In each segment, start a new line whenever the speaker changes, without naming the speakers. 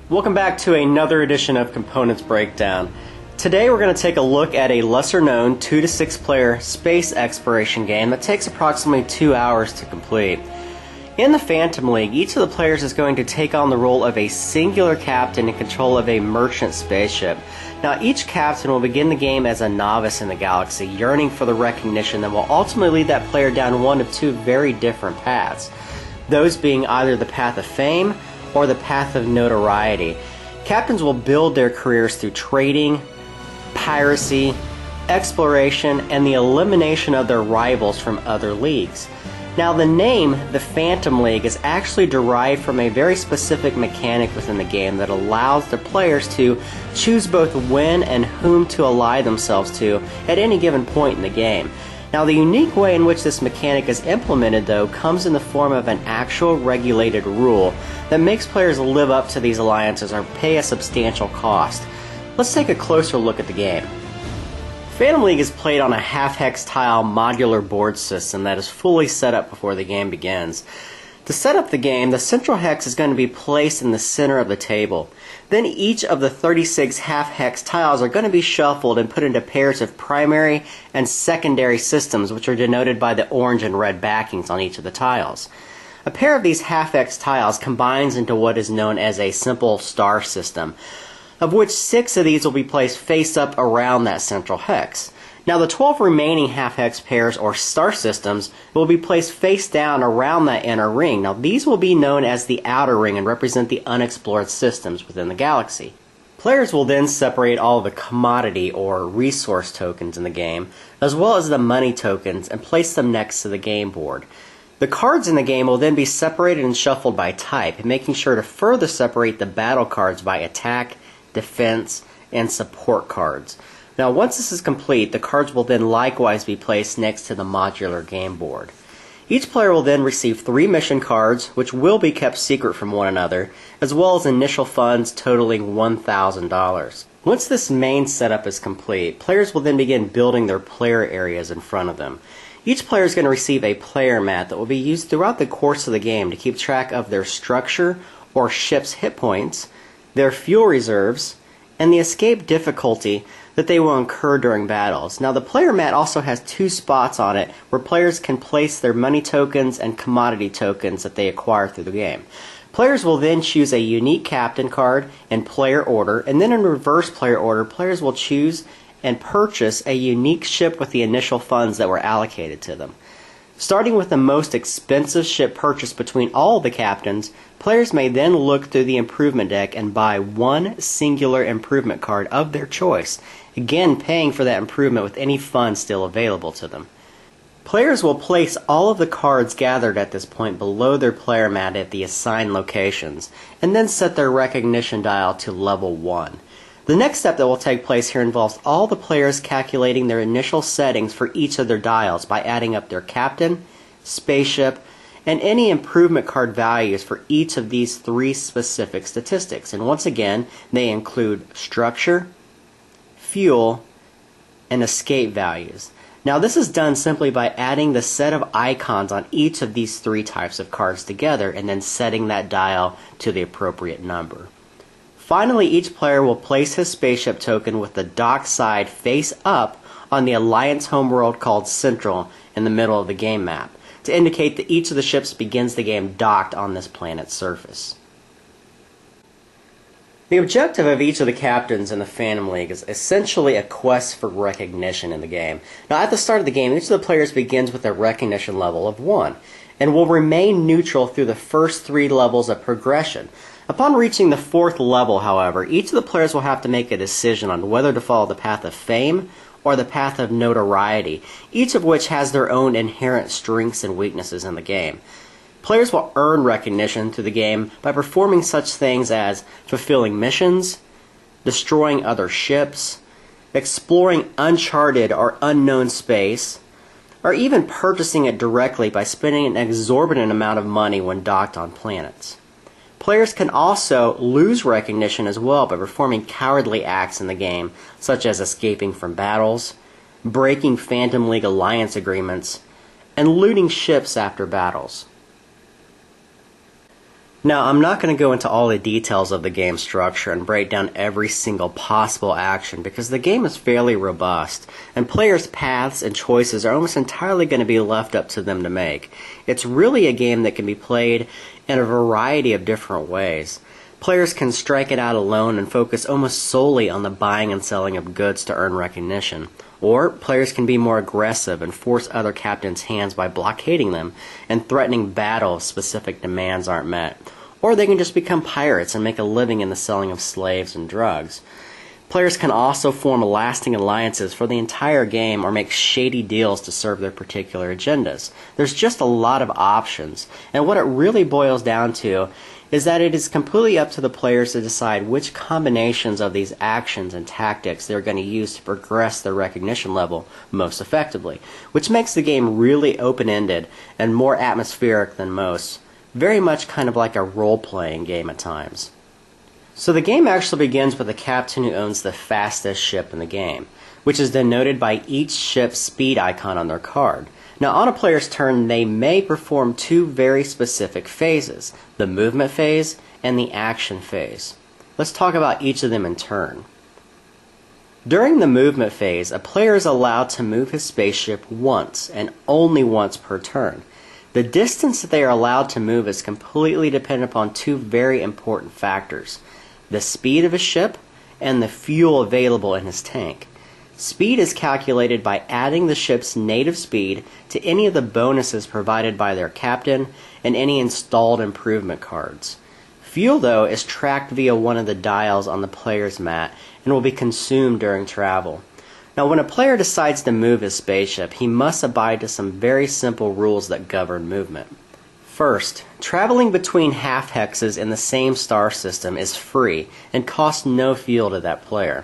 Welcome back to another edition of Components Breakdown. Today we're going to take a look at a lesser known 2 to 6 player space exploration game that takes approximately 2 hours to complete. In the Phantom League, each of the players is going to take on the role of a singular captain in control of a merchant spaceship. Now each captain will begin the game as a novice in the galaxy, yearning for the recognition that will ultimately lead that player down one of two very different paths. Those being either the path of fame or the path of notoriety. Captains will build their careers through trading, piracy, exploration, and the elimination of their rivals from other leagues. Now the name, the Phantom League, is actually derived from a very specific mechanic within the game that allows the players to choose both when and whom to ally themselves to at any given point in the game. Now the unique way in which this mechanic is implemented, though, comes in the form of an actual regulated rule that makes players live up to these alliances or pay a substantial cost. Let's take a closer look at the game. Phantom League is played on a half-hex tile modular board system that is fully set up before the game begins. To set up the game, the central hex is going to be placed in the center of the table. Then each of the 36 half-hex tiles are going to be shuffled and put into pairs of primary and secondary systems, which are denoted by the orange and red backings on each of the tiles. A pair of these half-hex tiles combines into what is known as a simple star system, of which 6 of these will be placed face up around that central hex. Now the 12 remaining half-hex pairs or star systems will be placed face down around that inner ring. Now these will be known as the outer ring and represent the unexplored systems within the galaxy. Players will then separate all of the commodity or resource tokens in the game, as well as the money tokens, and place them next to the game board. The cards in the game will then be separated and shuffled by type, making sure to further separate the battle cards by attack, defense, and support cards. Now once this is complete, the cards will then likewise be placed next to the modular game board. Each player will then receive 3 mission cards, which will be kept secret from one another, as well as initial funds totaling $1,000. Once this main setup is complete, players will then begin building their player areas in front of them. Each player is going to receive a player mat that will be used throughout the course of the game to keep track of their structure or ship's hit points, their fuel reserves, and the escape difficulty that they will incur during battles. Now the player mat also has 2 spots on it where players can place their money tokens and commodity tokens that they acquire through the game. Players will then choose a unique captain card in player order, and then in reverse player order, players will choose and purchase a unique ship with the initial funds that were allocated to them. Starting with the most expensive ship purchased between all the captains, players may then look through the improvement deck and buy one singular improvement card of their choice, again paying for that improvement with any funds still available to them. Players will place all of the cards gathered at this point below their player mat at the assigned locations, and then set their recognition dial to level 1. The next step that will take place here involves all the players calculating their initial settings for each of their dials by adding up their captain, spaceship, and any improvement card values for each of these 3 specific statistics. And once again, they include structure, fuel, and escape values. Now this is done simply by adding the set of icons on each of these 3 types of cards together and then setting that dial to the appropriate number. Finally, each player will place his spaceship token with the dock side face up on the Alliance homeworld called Central in the middle of the game map, to indicate that each of the ships begins the game docked on this planet's surface. The objective of each of the captains in the Phantom League is essentially a quest for recognition in the game. Now at the start of the game, each of the players begins with a recognition level of 1, and will remain neutral through the first 3 levels of progression. Upon reaching the 4th level, however, each of the players will have to make a decision on whether to follow the path of fame or the path of notoriety, each of which has their own inherent strengths and weaknesses in the game. Players will earn recognition through the game by performing such things as fulfilling missions, destroying other ships, exploring uncharted or unknown space, or even purchasing it directly by spending an exorbitant amount of money when docked on planets. Players can also lose recognition as well by performing cowardly acts in the game, such as escaping from battles, breaking Phantom League alliance agreements, and looting ships after battles. Now, I'm not going to go into all the details of the game structure and break down every single possible action because the game is fairly robust, and players' paths and choices are almost entirely going to be left up to them to make. It's really a game that can be played in a variety of different ways. Players can strike it out alone and focus almost solely on the buying and selling of goods to earn recognition. Or players can be more aggressive and force other captains' hands by blockading them and threatening battle if specific demands aren't met. Or they can just become pirates and make a living in the selling of slaves and drugs. Players can also form lasting alliances for the entire game or make shady deals to serve their particular agendas. There's just a lot of options, and what it really boils down to is that it is completely up to the players to decide which combinations of these actions and tactics they're going to use to progress their recognition level most effectively, which makes the game really open-ended and more atmospheric than most. Very much kind of like a role-playing game at times. So the game actually begins with a captain who owns the fastest ship in the game, which is denoted by each ship's speed icon on their card. Now on a player's turn, they may perform two very specific phases, the movement phase and the action phase. Let's talk about each of them in turn. During the movement phase, a player is allowed to move his spaceship once and only once per turn. The distance that they are allowed to move is completely dependent upon two very important factors: the speed of his ship and the fuel available in his tank. Speed is calculated by adding the ship's native speed to any of the bonuses provided by their captain and any installed improvement cards. Fuel, though, is tracked via one of the dials on the player's mat and will be consumed during travel. Now, when a player decides to move his spaceship, he must abide to some very simple rules that govern movement. First, traveling between half hexes in the same star system is free and costs no fuel to that player.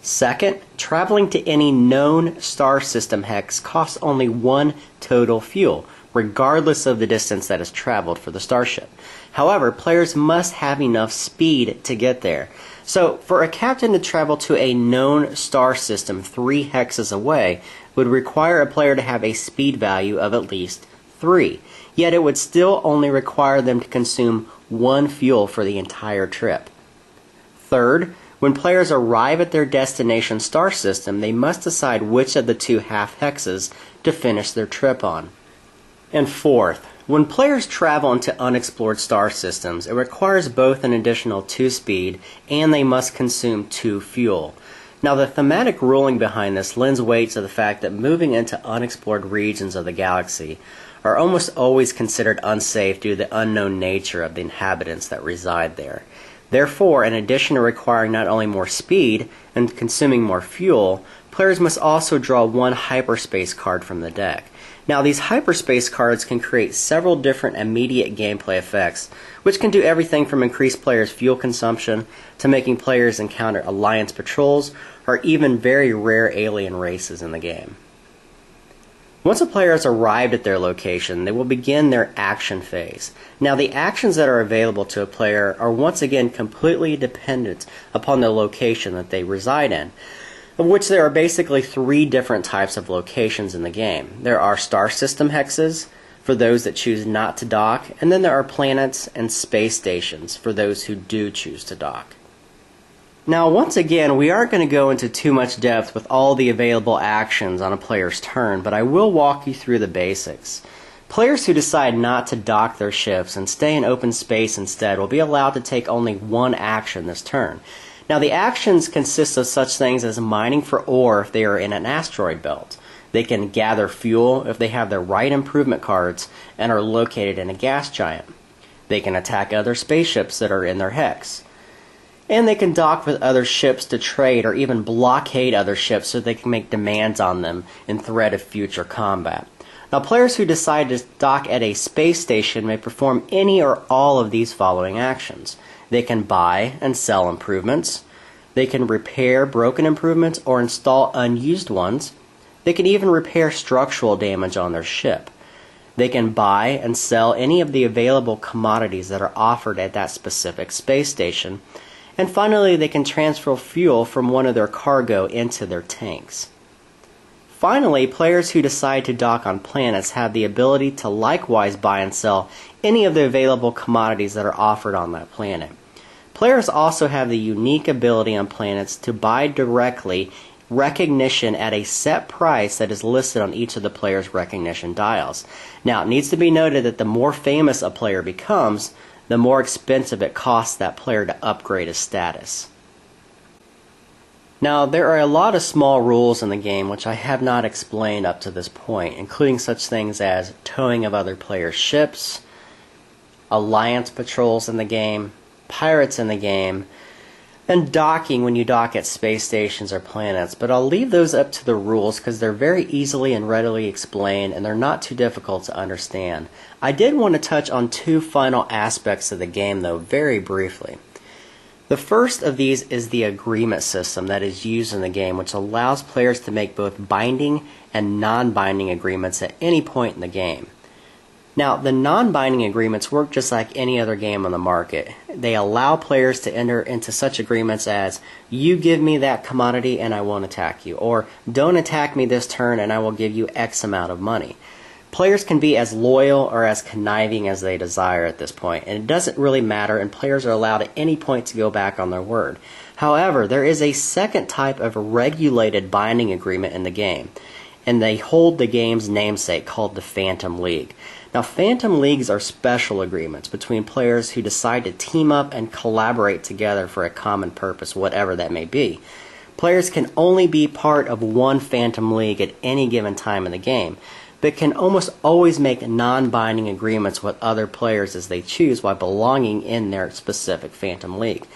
Second, traveling to any known star system hex costs only one total fuel, regardless of the distance that is traveled for the starship. However, players must have enough speed to get there. So, for a captain to travel to a known star system 3 hexes away would require a player to have a speed value of at least 3. Yet it would still only require them to consume 1 fuel for the entire trip. Third, when players arrive at their destination star system, they must decide which of the 2 half hexes to finish their trip on. And fourth, when players travel into unexplored star systems, it requires both an additional 2 speed and they must consume 2 fuel. Now, the thematic ruling behind this lends weight to the fact that moving into unexplored regions of the galaxy are almost always considered unsafe due to the unknown nature of the inhabitants that reside there. Therefore, in addition to requiring not only more speed and consuming more fuel, players must also draw 1 hyperspace card from the deck. Now, these hyperspace cards can create several different immediate gameplay effects, which can do everything from increase players' fuel consumption to making players encounter alliance patrols or even very rare alien races in the game. Once a player has arrived at their location, they will begin their action phase. Now, the actions that are available to a player are once again completely dependent upon the location that they reside in, of which there are basically 3 different types of locations in the game. There are star system hexes for those that choose not to dock, and then there are planets and space stations for those who do choose to dock. Now, once again, we aren't going to go into too much depth with all the available actions on a player's turn, but I will walk you through the basics. Players who decide not to dock their ships and stay in open space instead will be allowed to take only 1 action this turn. Now, the actions consist of such things as mining for ore if they are in an asteroid belt. They can gather fuel if they have the right improvement cards and are located in a gas giant. They can attack other spaceships that are in their hex. And they can dock with other ships to trade or even blockade other ships so they can make demands on them in threat of future combat. Now, players who decide to dock at a space station may perform any or all of these following actions. They can buy and sell improvements. They can repair broken improvements or install unused ones. They can even repair structural damage on their ship. They can buy and sell any of the available commodities that are offered at that specific space station. And finally, they can transfer fuel from one of their cargo into their tanks. Finally, players who decide to dock on planets have the ability to likewise buy and sell any of the available commodities that are offered on that planet. Players also have the unique ability on planets to buy directly recognition at a set price that is listed on each of the player's recognition dials. Now, it needs to be noted that the more famous a player becomes, the more expensive it costs that player to upgrade his status. Now, there are a lot of small rules in the game which I have not explained up to this point, including such things as towing of other players' ships, alliance patrols in the game, pirates in the game, and docking when you dock at space stations or planets. But I'll leave those up to the rules because they're very easily and readily explained and they're not too difficult to understand. I did want to touch on two final aspects of the game though, very briefly. The first of these is the agreement system that is used in the game, which allows players to make both binding and non-binding agreements at any point in the game. Now, the non-binding agreements work just like any other game on the market. They allow players to enter into such agreements as, you give me that commodity and I won't attack you, or don't attack me this turn and I will give you X amount of money. Players can be as loyal or as conniving as they desire at this point, and it doesn't really matter, and players are allowed at any point to go back on their word. However, there is a second type of regulated binding agreement in the game, and they hold the game's namesake called the Phantom League. Now, Phantom Leagues are special agreements between players who decide to team up and collaborate together for a common purpose, whatever that may be. Players can only be part of one Phantom League at any given time in the game, but can almost always make non-binding agreements with other players as they choose while belonging in their specific Phantom League.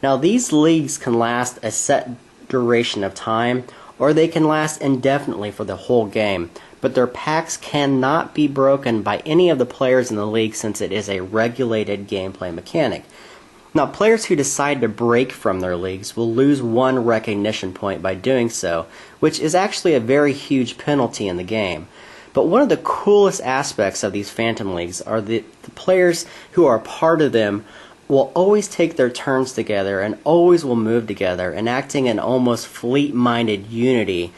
Now, these leagues can last a set duration of time, or they can last indefinitely for the whole game, but their pacts cannot be broken by any of the players in the league since it is a regulated gameplay mechanic. Now, players who decide to break from their leagues will lose one recognition point by doing so, which is actually a very huge penalty in the game. But one of the coolest aspects of these Phantom Leagues are the players who are part of them will always take their turns together and always will move together, enacting an almost fleet-minded unity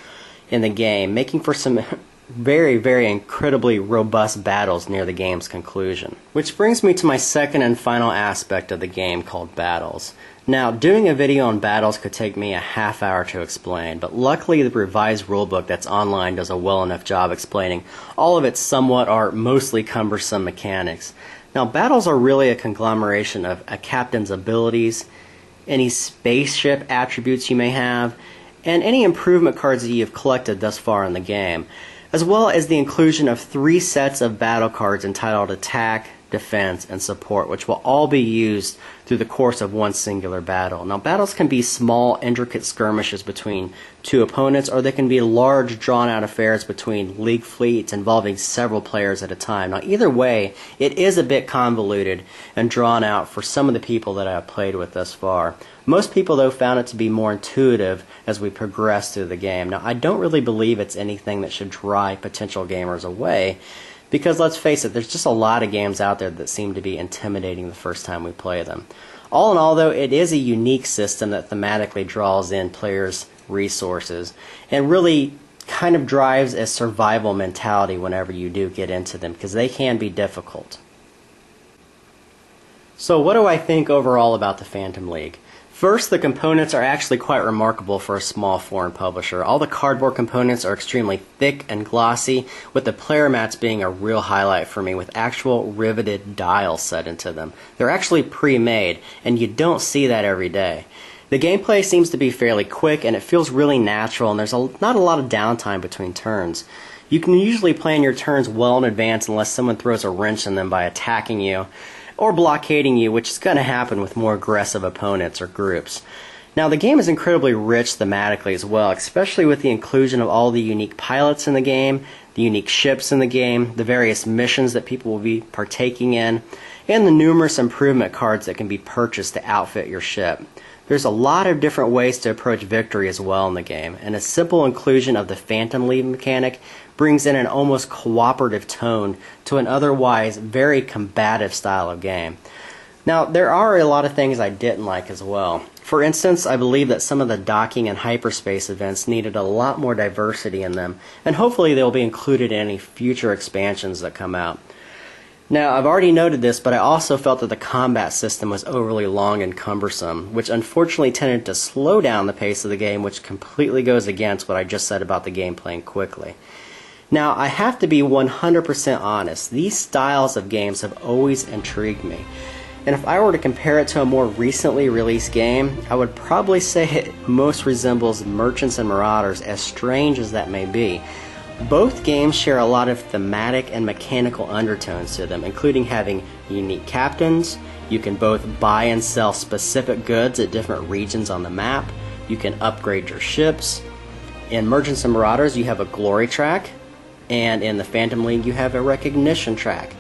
in the game, making for some very, very incredibly robust battles near the game's conclusion. Which brings me to my second and final aspect of the game called battles. Now, doing a video on battles could take me a half hour to explain, but luckily the revised rulebook that's online does a well enough job explaining all of its somewhat or mostly cumbersome mechanics. Now, battles are really a conglomeration of a captain's abilities, any spaceship attributes you may have, and any improvement cards that you've collected thus far in the game, as well as the inclusion of 3 sets of battle cards entitled Attack, Defense, and Support, which will all be used through the course of one singular battle. Now, battles can be small, intricate skirmishes between two opponents, or they can be large, drawn-out affairs between league fleets involving several players at a time. Now, either way, it is a bit convoluted and drawn out for some of the people that I've played with thus far. Most people, though, found it to be more intuitive as we progress through the game. Now, I don't really believe it's anything that should drive potential gamers away, because let's face it, there's just a lot of games out there that seem to be intimidating the first time we play them. All in all, though, it is a unique system that thematically draws in players' resources and really kind of drives a survival mentality whenever you do get into them, because they can be difficult. So what do I think overall about the Phantom League? First, the components are actually quite remarkable for a small foreign publisher. All the cardboard components are extremely thick and glossy, with the player mats being a real highlight for me, with actual riveted dials set into them. They're actually pre-made, and you don't see that every day. The gameplay seems to be fairly quick, and it feels really natural, and there's not a lot of downtime between turns. You can usually plan your turns well in advance unless someone throws a wrench in them by attacking you or blockading you, which is going to happen with more aggressive opponents or groups. Now, the game is incredibly rich thematically as well, especially with the inclusion of all the unique pilots in the game, the unique ships in the game, the various missions that people will be partaking in, and the numerous improvement cards that can be purchased to outfit your ship. There's a lot of different ways to approach victory as well in the game, and a simple inclusion of the Phantom League mechanic brings in an almost cooperative tone to an otherwise very combative style of game. Now, there are a lot of things I didn't like as well. For instance, I believe that some of the docking and hyperspace events needed a lot more diversity in them, and hopefully they'll be included in any future expansions that come out. Now, I've already noted this, but I also felt that the combat system was overly long and cumbersome, which unfortunately tended to slow down the pace of the game, which completely goes against what I just said about the game playing quickly. Now, I have to be 100% honest, these styles of games have always intrigued me. And if I were to compare it to a more recently released game, I would probably say it most resembles Merchants and Marauders, as strange as that may be. Both games share a lot of thematic and mechanical undertones to them, including having unique captains. You can both buy and sell specific goods at different regions on the map. You can upgrade your ships. In Merchants and Marauders, you have a glory track, and in the Phantom League, you have a recognition track.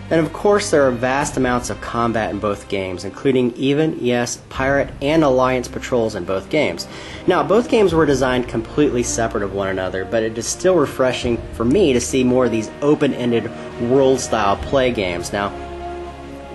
And of course, there are vast amounts of combat in both games, including even, yes, pirate and alliance patrols in both games. Now, both games were designed completely separate of one another, but it is still refreshing for me to see more of these open-ended world-style play games. Now,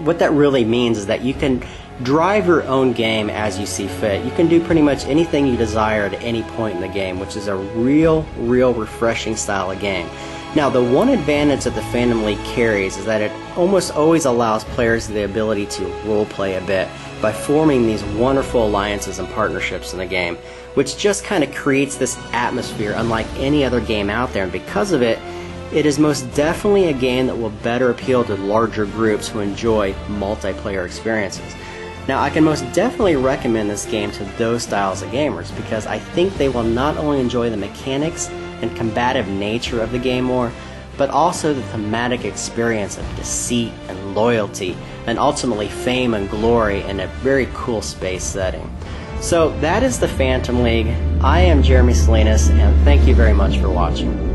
what that really means is that you can drive your own game as you see fit. You can do pretty much anything you desire at any point in the game, which is a real refreshing style of game. Now, the one advantage that the Phantom League carries is that it almost always allows players the ability to roleplay a bit by forming these wonderful alliances and partnerships in the game, which just kind of creates this atmosphere unlike any other game out there, and because of it, it is most definitely a game that will better appeal to larger groups who enjoy multiplayer experiences. Now, I can most definitely recommend this game to those styles of gamers because I think they will not only enjoy the mechanics and combative nature of the game more, but also the thematic experience of deceit and loyalty, and ultimately fame and glory in a very cool space setting. So that is the Phantom League. I am Jeremy Salinas, and thank you very much for watching.